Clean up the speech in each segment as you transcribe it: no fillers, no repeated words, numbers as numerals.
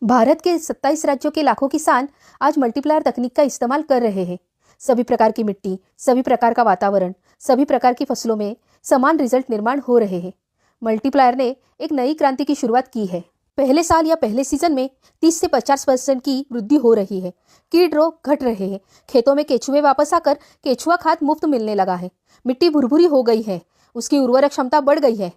भारत के 27 राज्यों के लाखों किसान आज मल्टीप्लायर तकनीक का इस्तेमाल कर रहे हैं। सभी प्रकार की मिट्टी, सभी प्रकार का वातावरण, सभी प्रकार की फसलों में समान रिजल्ट निर्माण हो रहे हैं। मल्टीप्लायर ने एक नई क्रांति की शुरुआत की है। पहले साल या पहले सीजन में 30 से 50% की वृद्धि हो रही है। कीट रोग घट रहे हैं। खेतों में केचुए वापस आकर केचुआ खाद मुफ्त मिलने लगा है। मिट्टी भुरभुरी हो गई है। उसकी उर्वरक क्षमता बढ़ गई है।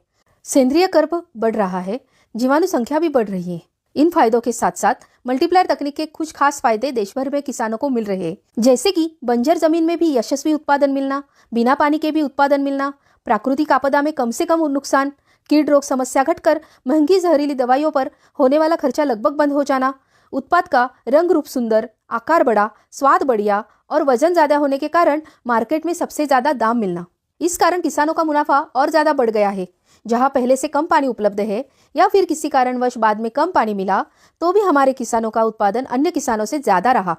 सेंद्रीय कर्ब बढ़ रहा है। जीवाणु संख्या भी बढ़ रही है। इन फायदों के साथ साथ मल्टीप्लायर तकनीक के कुछ खास फायदे देश भर में किसानों को मिल रहे हैं, जैसे कि बंजर जमीन में भी यशस्वी उत्पादन मिलना, बिना पानी के भी उत्पादन मिलना, प्राकृतिक आपदा में कम से कम नुकसान, कीट रोग समस्या घटकर महंगी जहरीली दवाइयों पर होने वाला खर्चा लगभग बंद हो जाना, उत्पाद का रंग रूप सुंदर, आकार बड़ा, स्वाद बढ़िया और वजन ज्यादा होने के कारण मार्केट में सबसे ज्यादा दाम मिलना। इस कारण किसानों का मुनाफा और ज्यादा बढ़ गया है। जहां पहले से कम पानी उपलब्ध है या फिर किसी कारणवश बाद में कम पानी मिला, तो भी हमारे किसानों का उत्पादन अन्य किसानों से ज्यादा रहा।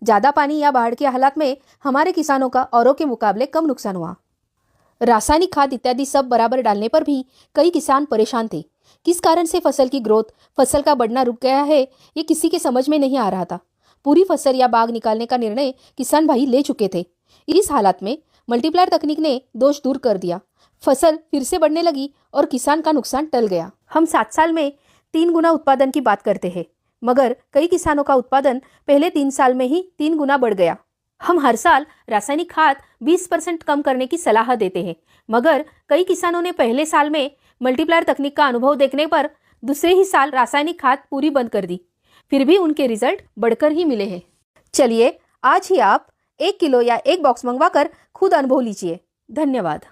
ज्यादा पानी या बाढ़ के हालात में हमारे किसानों का औरों के मुकाबले कम नुकसान हुआ। रासायनिक खाद इत्यादि सब बराबर डालने पर भी कई किसान परेशान थे। किस कारण से फसल की ग्रोथ, फसल का बढ़ना रुक गया है, ये किसी के समझ में नहीं आ रहा था। पूरी फसल या बाग निकालने का निर्णय किसान भाई ले चुके थे। इस हालात में मल्टीप्लायर तकनीक ने दोष दूर कर दिया। फसल फिर से बढ़ने लगी और किसान का नुकसान टल गया। हम 7 साल में 3 गुना उत्पादन की बात करते हैं, मगर कई किसानों का उत्पादन पहले 3 साल में ही 3 गुना बढ़ गया। हम हर साल रासायनिक खाद 20% कम करने की सलाह देते हैं, मगर कई किसानों ने पहले साल में मल्टीप्लायर तकनीक का अनुभव देखने पर दूसरे ही साल रासायनिक खाद पूरी बंद कर दी। फिर भी उनके रिजल्ट बढ़कर ही मिले हैं। चलिए आज ही आप 1 किलो या 1 बॉक्स मंगवाकर खुद अनुभव लीजिए। धन्यवाद।